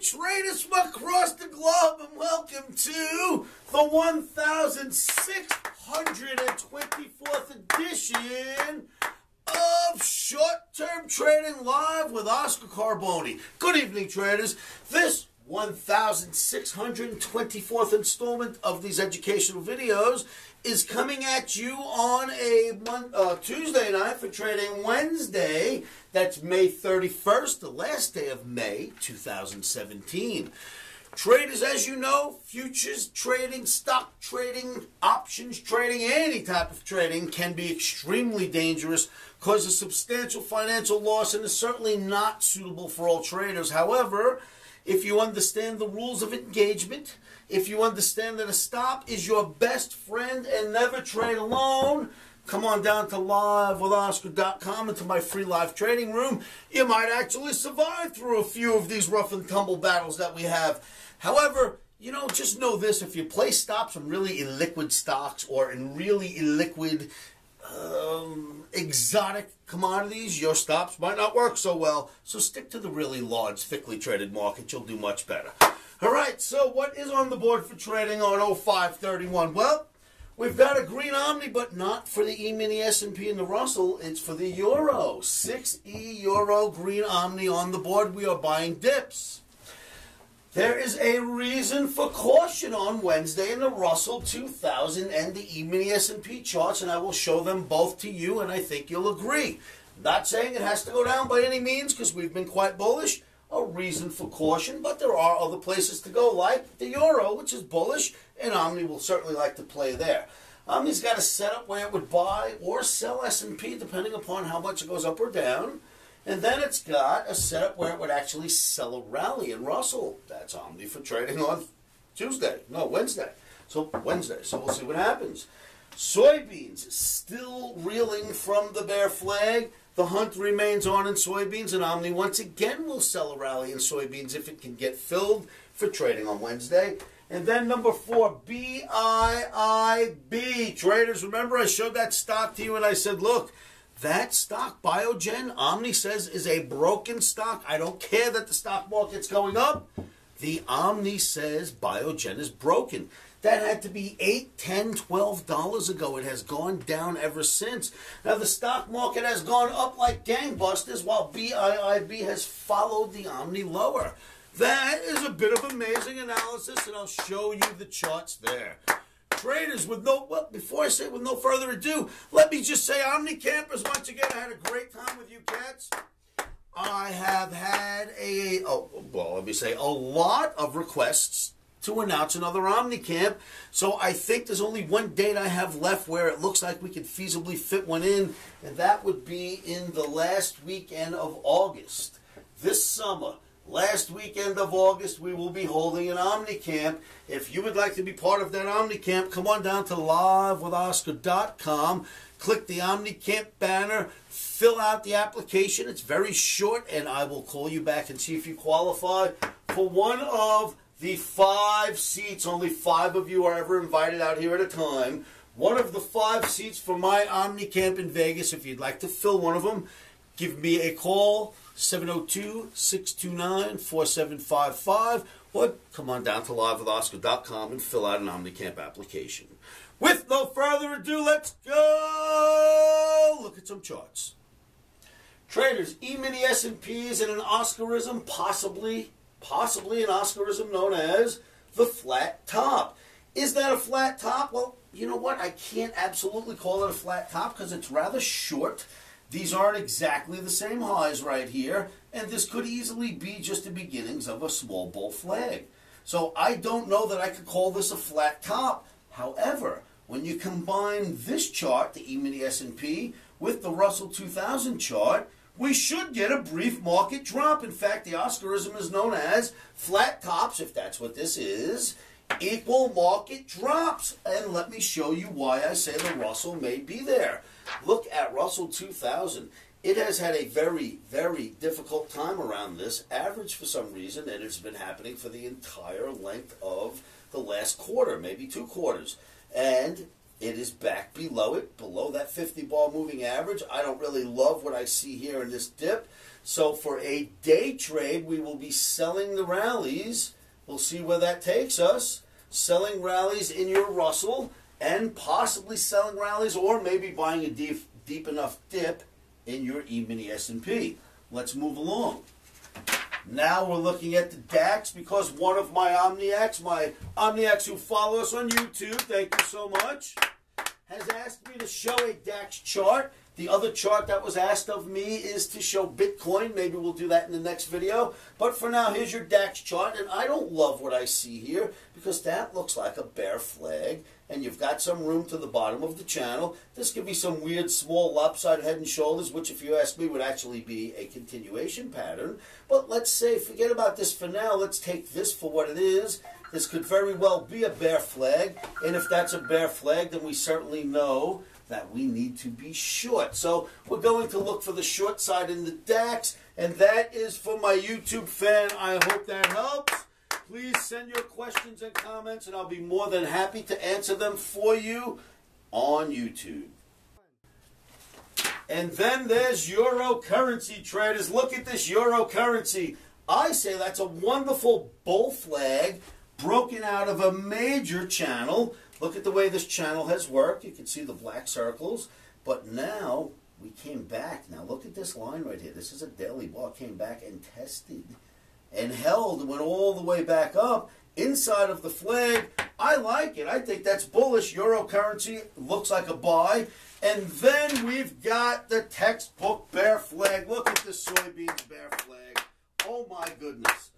traders from across the globe, and welcome to the 1624th edition of Short-Term Trading Live with Oscar Carboni. Good evening, traders. This 1624th installment of these educational videos is coming at you on a Tuesday night for Trading Wednesday. That's May 31st, the last day of May 2017. Traders, as you know, futures trading, stock trading, options trading, any type of trading can be extremely dangerous, cause a substantial financial loss, and is certainly not suitable for all traders. However, if you understand the rules of engagement, if you understand that a stop is your best friend and never trade alone, come on down to livewithoscar.com into my free live trading room. You might actually survive through a few of these rough and tumble battles that we have. However, you know, just know this: if you place stops in really illiquid stocks or in really illiquid exotic commodities, your stops might not work so well. So stick to the really large, thickly traded market. You'll do much better. All right, so what is on the board for trading on 0531? Well, we've got a green Omni, but not for the Emini SP and the Russell. It's for the Euro. 6E Euro green Omni on the board. We are buying dips. There is a reason for caution on Wednesday in the Russell 2000 and the Emini SP charts, and I will show them both to you, and I think you'll agree. Not saying it has to go down by any means, because we've been quite bullish. A reason for caution, but there are other places to go, like the Euro, which is bullish, and Omni will certainly like to play there. Omni's got a setup where it would buy or sell S&P, depending upon how much it goes up or down. And then it's got a setup where it would actually sell a rally in Russell. That's Omni for trading on Wednesday. So we'll see what happens. Soybeans still reeling from the bear flag. The hunt remains on in soybeans, and Omni once again will sell a rally in soybeans if it can get filled for trading on Wednesday. And then number 4, BIIB. Traders, remember I showed that stock to you and I said, look, that stock, Biogen, Omni says is a broken stock. I don't care that the stock market's going up. The Omni says Biogen is broken. That had to be $8, $10, $12 ago. It has gone down ever since. Now, the stock market has gone up like gangbusters, while BIIB has followed the Omni lower. That is a bit of amazing analysis, and I'll show you the charts there. Traders, before I say with no further ado, let me just say, Omni campers, once again, I had a great time with you cats. I have had a lot of requests to announce another Omni camp. So I think there's only one date I have left where it looks like we could feasibly fit one in, and that would be in the last weekend of August. This summer, last weekend of August, we will be holding an Omni camp. If you would like to be part of that Omni camp, come on down to livewithoscar.com, click the Omni camp banner, fill out the application. It's very short, and I will call you back and see if you qualify for one of the 5 seats. Only 5 of you are ever invited out here at a time. One of the 5 seats for my Omni camp in Vegas. If you'd like to fill one of them, give me a call, 702-629-4755, or come on down to livewithoscar.com and fill out an Omni camp application. With no further ado, let's go look at some charts. Traders, E-mini S&Ps and an Oscarism, possibly an Oscarism known as the flat top. Is that a flat top? Well, you know what? I can't absolutely call it a flat top because it's rather short. These aren't exactly the same highs right here, and this could easily be just the beginnings of a small bull flag. So I don't know that I could call this a flat top. However, when you combine this chart, the E-mini S&P, with the Russell 2000 chart, we should get a brief market drop. In fact, the Oscarism is known as flat tops, if that's what this is, equal market drops. And let me show you why I say the Russell may be there. Look at Russell 2000. It has had a very, very difficult time around this average for some reason, and it's been happening for the entire length of the last quarter, maybe 2 quarters. And it is back below it, below that 50-bar moving average. I don't really love what I see here in this dip. So for a day trade, we will be selling the rallies. We'll see where that takes us. Selling rallies in your Russell and possibly selling rallies or maybe buying a deep enough dip in your Emini SP. Let's move along. Now we're looking at the DAX because one of my OmniX who follow us on YouTube, thank you so much, has asked me to show a DAX chart. The other chart that was asked of me is to show Bitcoin. Maybe we'll do that in the next video. But for now, here's your DAX chart. And I don't love what I see here because that looks like a bear flag. And you've got some room to the bottom of the channel. This could be some weird small lopsided head and shoulders, which if you ask me would actually be a continuation pattern. But let's say, forget about this for now. Let's take this for what it is. This could very well be a bear flag. And if that's a bear flag, then we certainly know that we need to be short. So we're going to look for the short side in the DAX, and that is for my YouTube fan. I hope that helps. Please send your questions and comments, and I'll be more than happy to answer them for you on YouTube. And then there's Euro currency traders. Look at this Euro currency. I say that's a wonderful bull flag broken out of a major channel. Look at the way this channel has worked. You can see the black circles. But now we came back. Now look at this line right here. This is a daily bar. Came back and tested and held. Went all the way back up inside of the flag. I like it. I think that's bullish. Euro currency looks like a buy. And then we've got the textbook bear flag. Look at the soybeans bear flag. Oh my goodness.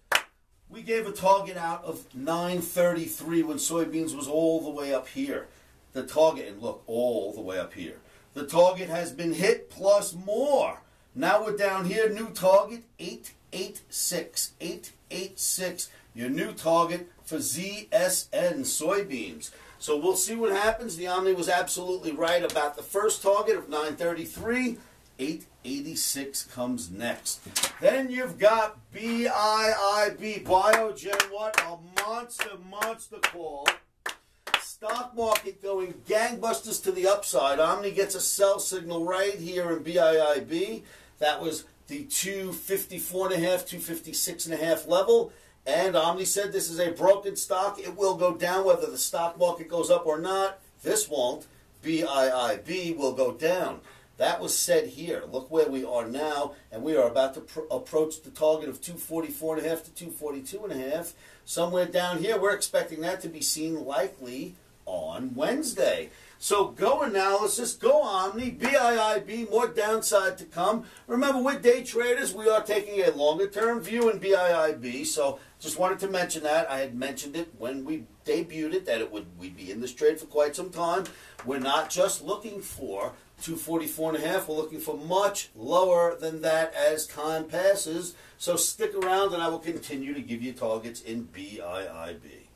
We gave a target out of 933 when soybeans was all the way up here. The target, and look, all the way up here. The target has been hit plus more. Now we're down here, new target, 886. 886, your new target for ZSN, soybeans. So we'll see what happens. The Omni was absolutely right about the first target of 933. 886 comes next. Then you've got BIIB, Biogen, what a monster call. Stock market going gangbusters to the upside. Omni gets a sell signal right here in BIIB. That was the 254.5, 256.5 level. And Omni said this is a broken stock. It will go down whether the stock market goes up or not. This won't. BIIB will go down. That was said here. Look where we are now, and we are about to approach the target of 244.5 to 242.5. Somewhere down here, we're expecting that to be seen likely on Wednesday. So go analysis, go Omni, BIIB, more downside to come. Remember, we're day traders. We are taking a longer-term view in BIIB, so just wanted to mention that. I had mentioned it when we debuted it, that we'd be in this trade for quite some time. We're not just looking for 244.5. We're looking for much lower than that as time passes. So stick around, and I will continue to give you targets in BIIB.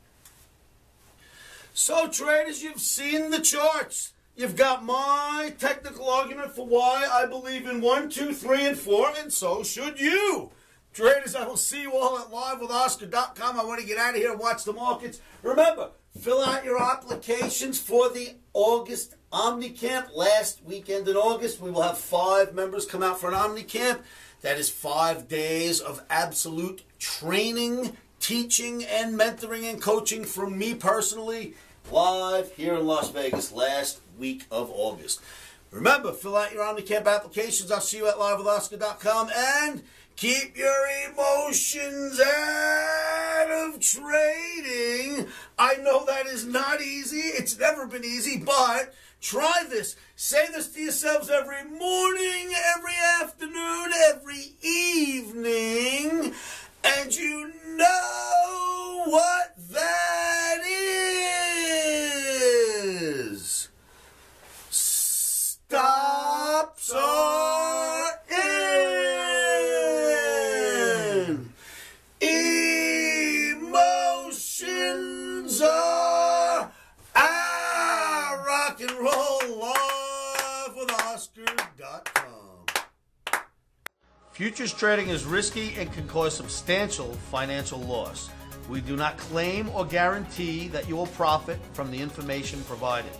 So traders, you've seen the charts. You've got my technical argument for why I believe in 1, 2, 3, and 4, and so should you. Traders, I will see you all at livewithoscar.com. I want to get out of here and watch the markets. Remember, fill out your applications for the August Omni Camp. Last weekend in August, we will have 5 members come out for an Omni Camp. That is 5 days of absolute training, teaching, and mentoring and coaching from me personally, live here in Las Vegas last week of August. Remember, fill out your Omni Camp applications. I'll see you at livewithoscar.com, and keep your emotions out of trading. I know that is not easy. It's never been easy, but try this. Say this to yourselves every morning, every afternoon, every evening, and you know what that is. Stops are in. Emotions are out. Rock and roll live with Oscar.com. Futures trading is risky and can cause substantial financial loss. We do not claim or guarantee that you will profit from the information provided.